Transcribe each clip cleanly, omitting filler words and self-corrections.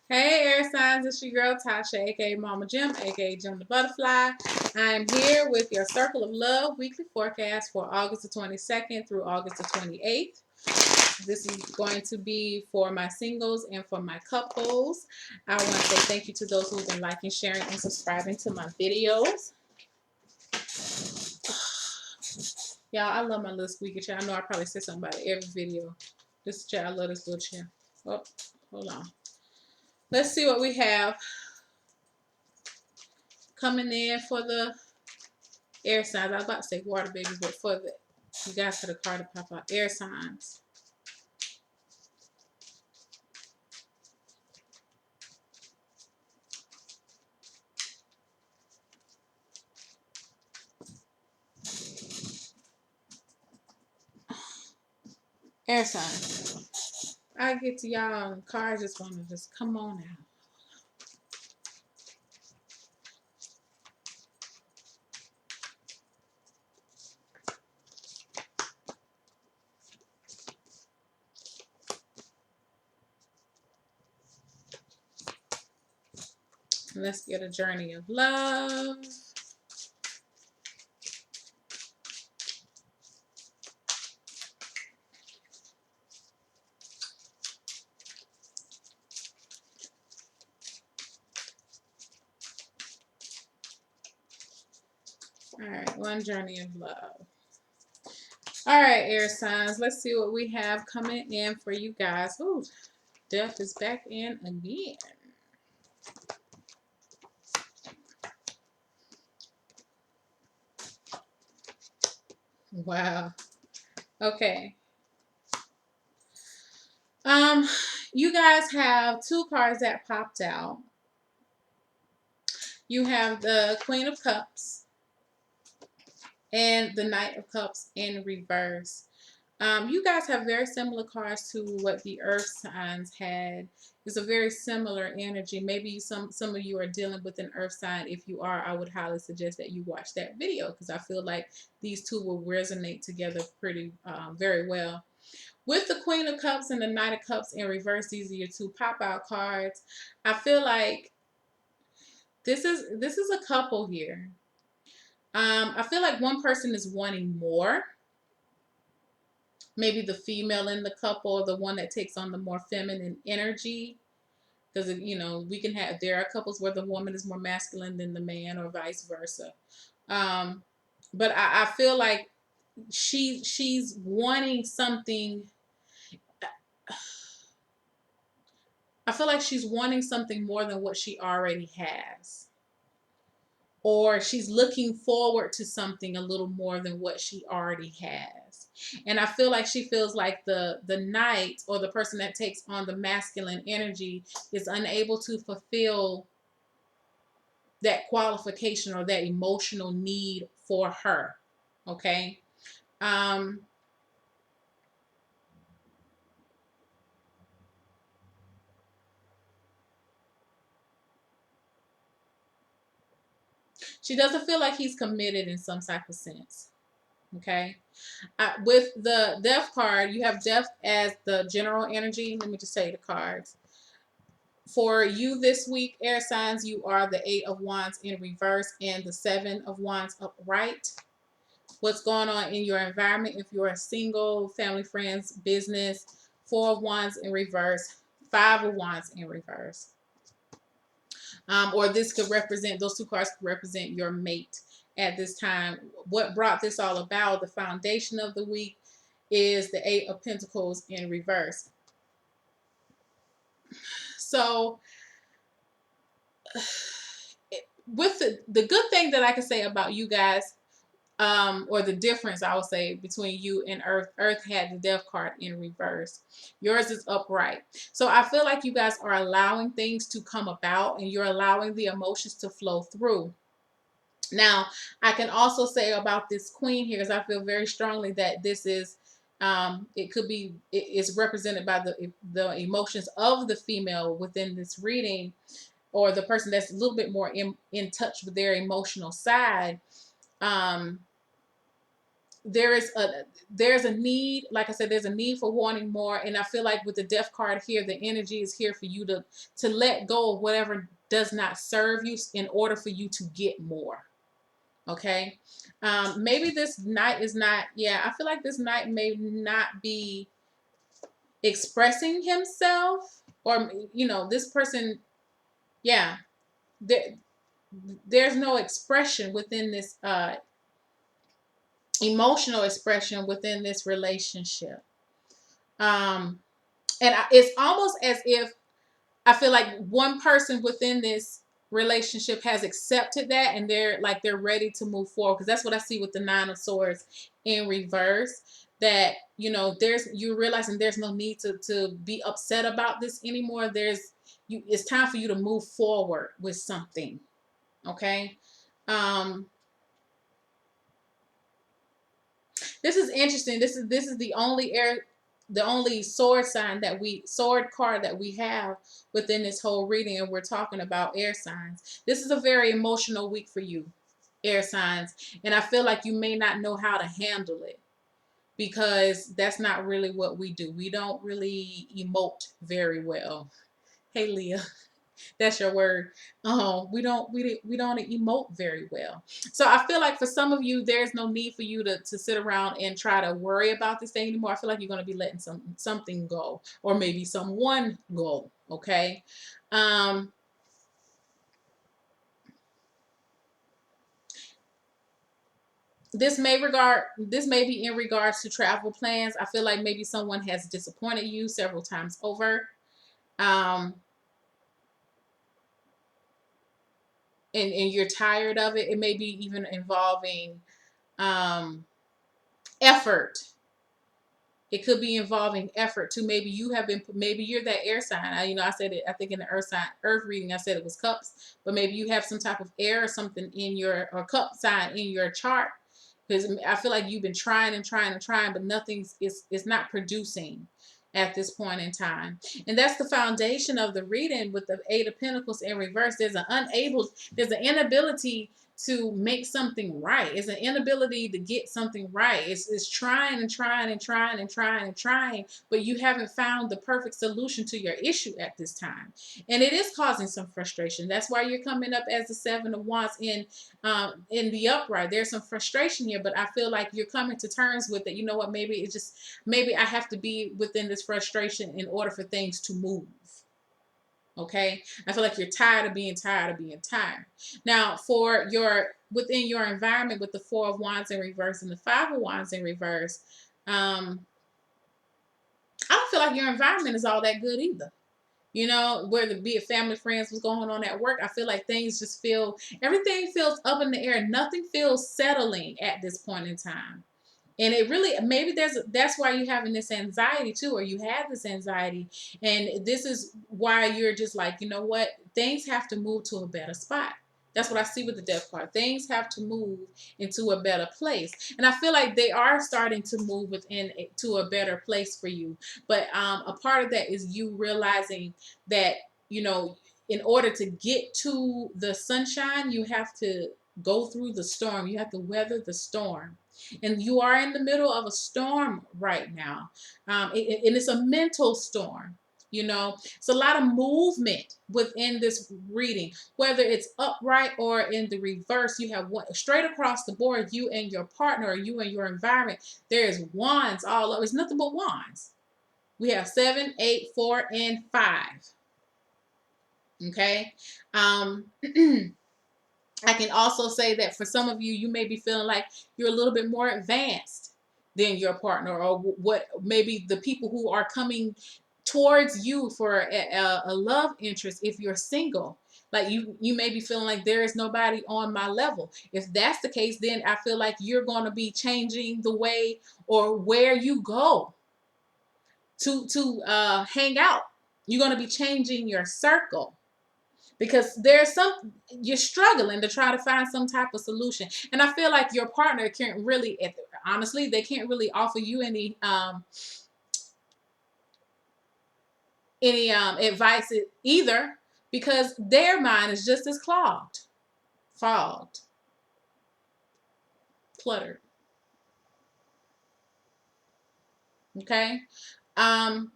Hey, air signs, it's your girl Tasha, aka Mama Jim, aka Jim the Butterfly. I'm here with your Circle of Love weekly forecast for August the 22nd through August the 28th. This is going to be for my singles and for my couples. I want to say thank you to those who've been liking, sharing, and subscribing to my videos. Y'all, I love my little squeaky chair. I know I probably say something about it every video. This chair, I love this little chair. Oh, hold on. Let's see what we have coming in for the air signs. I was about to say water babies, but for the you guys for the card to pop out. Air signs. Air signs. I get to y'all and cards just want to just come on out. Let's get a journey of love. All right, one journey of love. All right, air signs. Let's see what we have coming in for you guys. Ooh, death is back in again. Wow. Okay. Um, you guys have two cards that popped out. You have the Queen of Cups and the Knight of Cups in reverse. You guys have very similar cards to what the Earth signs had. It's a very similar energy. Maybe some of you are dealing with an Earth sign. If you are, I would highly suggest that you watch that video because I feel like these two will resonate together pretty very well. With the Queen of Cups and the Knight of Cups in reverse, these are your two pop-out cards. I feel like this is a couple here. I feel like one person is wanting more. Maybe the female in the couple, or the one that takes on the more feminine energy. Because we can have there are couples where the woman is more masculine than the man, or vice versa. Um, but I feel like she's wanting something. I feel like she's wanting something more than what she already has. Or she's looking forward to something a little more than what she already has. And I feel like she feels like the knight, or the person that takes on the masculine energy, is unable to fulfill that qualification or that emotional need for her. Okay. um she doesn't feel like he's committed in some type of sense. Okay. With the death card, you have death as the general energy. Let me just say the cards. For you this week, air signs, you are the Eight of Wands in reverse and the Seven of Wands upright. What's going on in your environment? If you're a single, family, friends, business, Four of Wands in reverse, Five of Wands in reverse. Or this could represent, those two cards could represent your mate at this time. What brought this all about? The foundation of the week is the Eight of Pentacles in reverse. So with the good thing that I can say about you guys, or the difference I would say between you and Earth. Earth had the death card in reverse. Yours is upright. So I feel like you guys are allowing things to come about, and you're allowing the emotions to flow through. Now, I can also say about this queen here is I feel very strongly that this is it could be it is represented by the emotions of the female within this reading, or the person that's a little bit more in touch with their emotional side. um there is there's a need, like I said, there's a need for wanting more. And I feel like with the death card here, the energy is here for you to let go of whatever does not serve you in order for you to get more. Okay. Maybe this knight is not, yeah, I feel like this knight may not be expressing himself, or this person, yeah, there, there's no expression within this emotional expression within this relationship. um it's almost as if I feel like one person within this relationship has accepted that, and they're ready to move forward, because that's what I see with the Nine of Swords in reverse. That you're realizing there's no need to be upset about this anymore. It's time for you to move forward with something. Okay. um This is interesting. This is the only sword card that we have within this whole reading, and we're talking about air signs. This is a very emotional week for you, air signs, and I feel like you may not know how to handle it, because that's not really what we do. We don't really emote very well. Hey, Leah. That's your word. We don't emote very well. So I feel like for some of you, there's no need for you to sit around and try to worry about this thing anymore. I feel like you're going to be letting something go, or maybe someone go. Okay. Um, this may be in regards to travel plans. I feel like maybe someone has disappointed you several times over. Um, and you're tired of it. It may be even involving um effort. It could be involving effort too. Maybe you're that air sign. I said it, I think in the earth reading, I said it was cups, but maybe you have some type of air or something or cup sign in your chart. Because I feel like you've been trying and trying and trying, but it's not producing at this point in time. And that's the foundation of the reading with the Eight of Pentacles in reverse. There's an inability to make something right. It's an inability to get something right. It's trying and trying and trying and trying and trying, but you haven't found the perfect solution to your issue at this time. And it is causing some frustration. That's why you're coming up as the Seven of Wands in the upright. There's some frustration here, but I feel like you're coming to terms with it. You know what? Maybe I have to be within this frustration in order for things to move. Okay. I feel like you're tired of being tired of being tired. Now, within your environment with the Four of Wands in reverse and the Five of Wands in reverse, I don't feel like your environment is all that good either. Whether be it family, friends, what's going on at work, I feel like everything feels up in the air. Nothing feels settling at this point in time. And it really, maybe that's why you're having this anxiety too, or you have this anxiety. And this is why you're just like, you know what? Things have to move to a better spot. That's what I see with the Death card. Things have to move into a better place. And I feel like they are starting to move to a better place for you. But a part of that is you realizing that, in order to get to the sunshine, you have to go through the storm. You have to weather the storm. And you are in the middle of a storm right now. And it's a mental storm. It's a lot of movement within this reading, whether it's upright or in the reverse. You have one straight across the board, you and your partner, or you and your environment. There's wands all over. It's nothing but wands. We have 7, 8, 4, and 5. Okay. I can also say that for some of you, you may be feeling like you're a little bit more advanced than your partner, or what maybe the people who are coming towards you for a love interest. If you're single, like you may be feeling like there is nobody on my level. If that's the case, then I feel like you're going to be changing the way or where you go to hang out. You're going to be changing your circle, because you're struggling to try to find some type of solution. And I feel like your partner can't really, honestly, they can't really offer you any advice either, because their mind is just as fogged, cluttered. Okay. Um,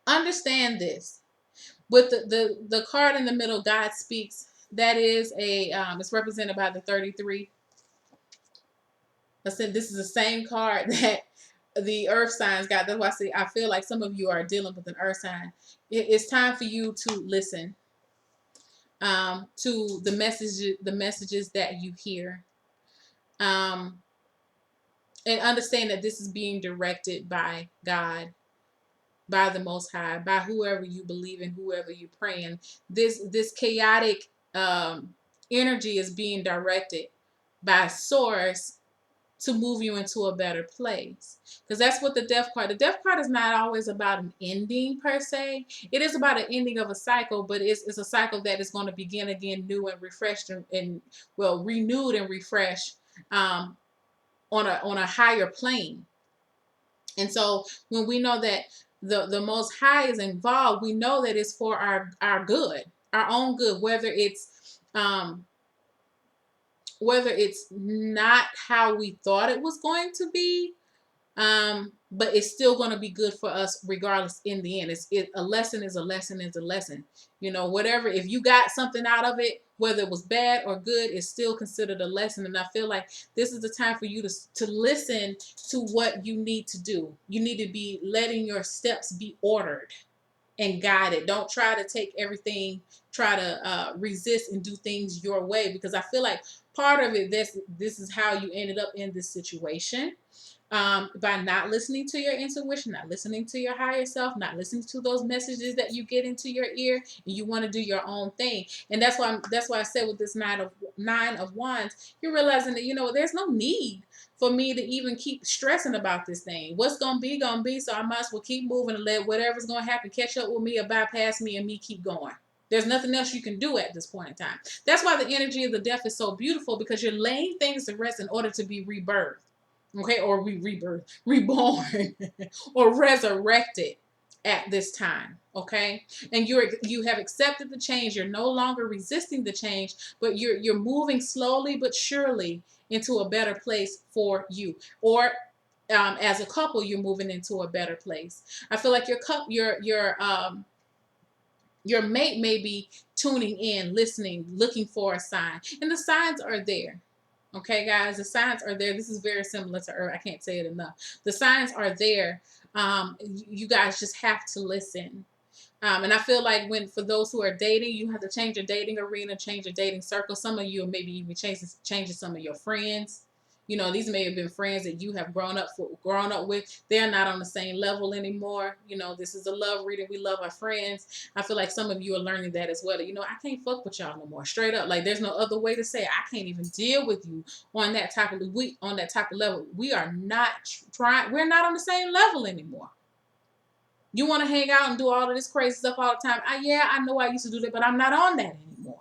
Understand this. With the card in the middle, God speaks. That is it's represented by the 33. I said this is the same card that the earth signs got. That's why I feel like some of you are dealing with an earth sign. It's time for you to listen to the messages that you hear, um, and understand that this is being directed by God, by the Most High, by whoever you believe in, whoever you praying. This chaotic energy is being directed by Source to move you into a better place. Because that's what the death card is not always about an ending per se. It is about an ending of a cycle, but it's a cycle that is going to begin again new and refreshed and well, renewed and refreshed um, on a higher plane. And so when we know that the Most High is involved, we know that it's for our good, our own good, whether it's not how we thought it was going to be, but it's still going to be good for us regardless. In the end, a lesson is a lesson is a lesson. You know, whatever, if you got something out of it, whether it was bad or good, it's still considered a lesson. And I feel like this is the time for you to listen to what you need to do. You need to be letting your steps be ordered and guided. Don't try to take everything, try to resist and do things your way, because I feel like part of it, this is how you ended up in this situation, by not listening to your intuition, not listening to your higher self, not listening to those messages that you get into your ear, and you want to do your own thing. And that's why I said with this nine of wands, you're realizing that there's no need for me to even keep stressing about this thing. What's gonna be gonna be. So I might as well keep moving and let whatever's gonna happen catch up with me or bypass me and me keep going. There's nothing else you can do at this point in time. That's why the energy of the death is so beautiful, because you're laying things to rest in order to be rebirthed. Okay, or reborn, or resurrected at this time. Okay, and you have accepted the change. You're no longer resisting the change, but you're moving slowly but surely into a better place for you. Or as a couple, you're moving into a better place. I feel like your mate may be tuning in, listening, looking for a sign, and the signs are there. Okay, guys, the signs are there. This is very similar to Earth. I can't say it enough. The signs are there. You guys just have to listen. And I feel like for those who are dating, you have to change your dating arena, change your dating circle. Some of you are maybe even changing some of your friends. These may have been friends that you have grown up with. They're not on the same level anymore. This is a love reading. We love our friends. I feel like some of you are learning that as well. I can't fuck with y'all no more. Straight up, like there's no other way to say it. I can't even deal with you on that type of level. We are not trying. We're not on the same level anymore. You want to hang out and do all of this crazy stuff all the time. I know I used to do that, but I'm not on that anymore.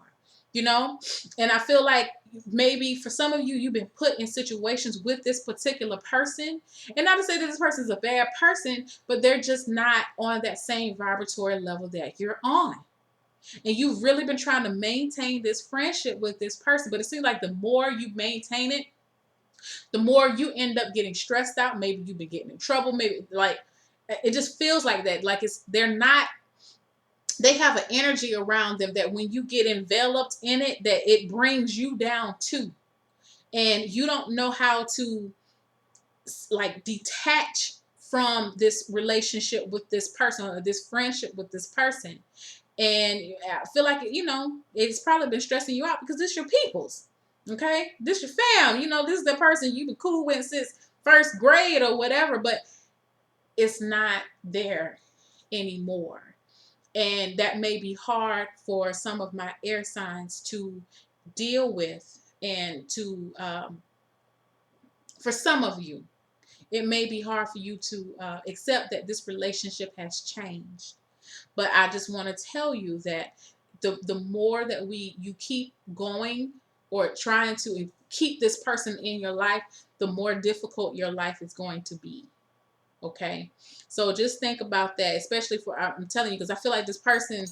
And I feel like maybe for some of you, you've been put in situations with this particular person. And not to say that this person is a bad person, but they're just not on that same vibratory level that you're on. And you've really been trying to maintain this friendship with this person. But it seems like the more you maintain it, the more you end up getting stressed out. Maybe you've been getting in trouble. Maybe like it just feels like that. Like they have an energy around them that when you get enveloped in it, that it brings you down too. And you don't know how to like detach from this relationship with this person or this friendship with this person. And I feel like, it's probably been stressing you out because this your people's. Okay? This your fam. This is the person you've been cool with since first grade or whatever, but it's not there anymore. And that may be hard for some of my air signs to deal with, and for some of you, it may be hard for you to accept that this relationship has changed. But I just want to tell you that the more that you keep going or trying to keep this person in your life, the more difficult your life is going to be. Okay, so just think about that, especially I'm telling you, because I feel like this person,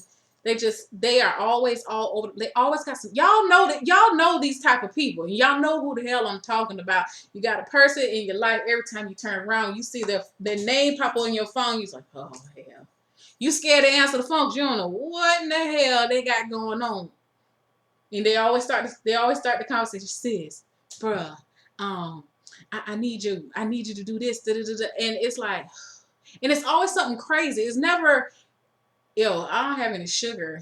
They are always all over. They always got some. Y'all know these type of people. Y'all know who the hell I'm talking about. You got a person in your life. Every time you turn around, you see their name pop on your phone. You're like, oh hell. You scared to answer the phone. 'Cause you don't know what in the hell they got going on. And they always start the conversation. Sis, bruh, I need you. I need you to do this. Da, da, da, da. And it's like, and it's always something crazy. It's never, yo, I don't have any sugar.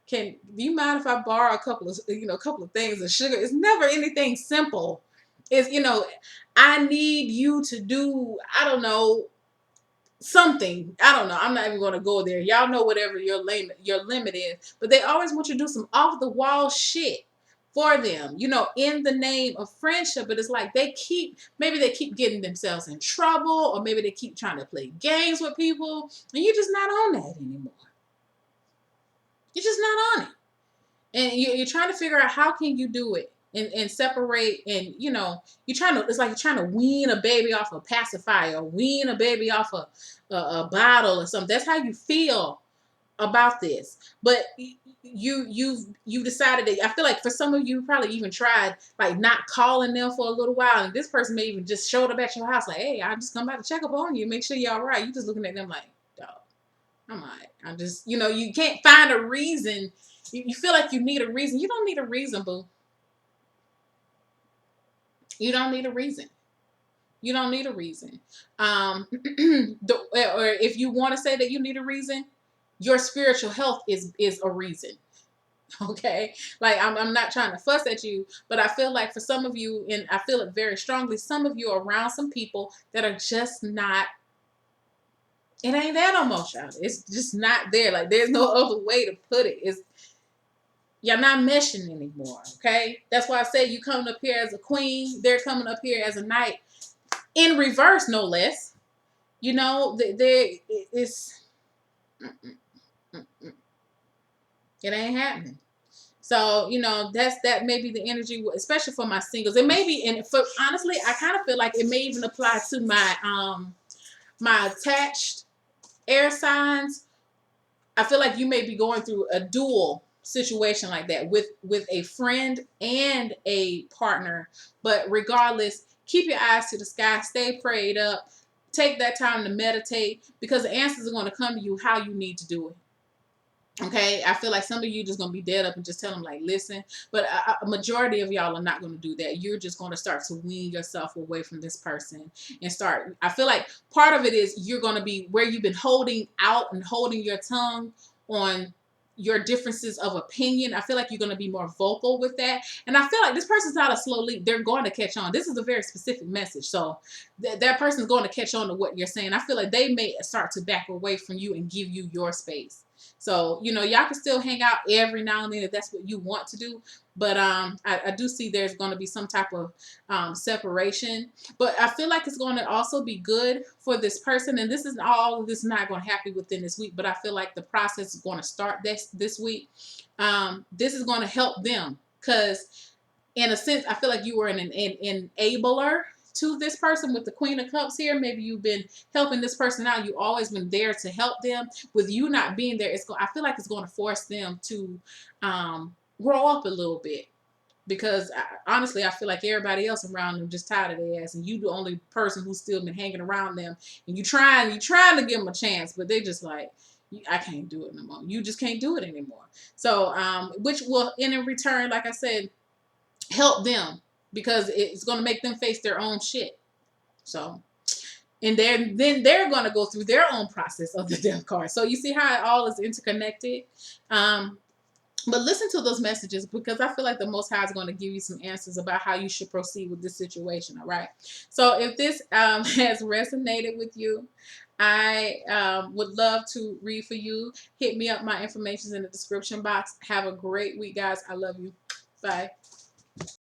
Do you mind if I borrow a couple of things of sugar? It's never anything simple. It's, I need you to do, I don't know, something. I don't know. I'm not even going to go there. Y'all know whatever your limit is. But they always want you to do some off the wall shit for them, in the name of friendship. But it's like maybe they keep getting themselves in trouble, or maybe they keep trying to play games with people, and you're just not on that anymore. You're just not on it. And you're trying to figure out how can you do it and separate, and it's like you're trying to wean a baby off a pacifier, or wean a baby off a bottle or something. That's how you feel about this. But you decided that, I feel like for some of you probably even tried like not calling them for a little while, and this person may even just showed up at your house like, hey, I just come by to check up on you, make sure you're all right. You just looking at them like, dog, I'm all right. I'm just, you can't find a reason. You feel like you need a reason. You don't need a reason, boo. You don't need a reason. You don't need a reason. Or if you want to say that you need a reason, your spiritual health is a reason. Okay? Like, I'm not trying to fuss at you, but I feel like for some of you, and I feel it very strongly, some of you are around some people that are just not, it ain't there no more, child. It's just not there. Like, there's no other way to put it. You're not meshing anymore, okay? That's why I say you coming up here as a queen. They're coming up here as a knight. In reverse, no less. It's... It ain't happening. So, that may be the energy, especially for my singles. It may be, and for honestly, I kind of feel like it may even apply to my attached air signs. I feel like you may be going through a dual situation like that with a friend and a partner. But regardless, keep your eyes to the sky, stay prayed up, take that time to meditate, because the answers are going to come to you how you need to do it. Okay, I feel like some of you just going to be dead up and just tell them like, listen, but a majority of y'all are not going to do that. You're just going to start to wean yourself away from this person and start. I feel like part of it is you're going to be where you've been holding out and holding your tongue on your differences of opinion. I feel like you're going to be more vocal with that. And I feel like this person's not a slow lead. They're going to catch on. This is a very specific message. So that person's going to catch on to what you're saying. I feel like they may start to back away from you and give you your space. So, y'all can still hang out every now and then if that's what you want to do. But I do see there's going to be some type of separation. But I feel like it's going to also be good for this person. And this is not going to happen within this week. But I feel like the process is going to start this week. This is going to help them. Because in a sense, I feel like you were an enabler to this person with the Queen of Cups here. Maybe you've been helping this person out. You've always been there to help them. With you not being there, I feel like it's going to force them to grow up a little bit. Because honestly, I feel like everybody else around them just tired of their ass, and you the only person who's still been hanging around them. And you trying to give them a chance, but they just like, I can't do it no more. You just can't do it anymore. So, which will, in return, like I said, help them. Because it's going to make them face their own shit. So, and then they're going to go through their own process of the death card. So you see how it all is interconnected. But listen to those messages, because I feel like the Most High is going to give you some answers about how you should proceed with this situation. All right. So if this has resonated with you, I would love to read for you. Hit me up. My information is in the description box. Have a great week, guys. I love you. Bye.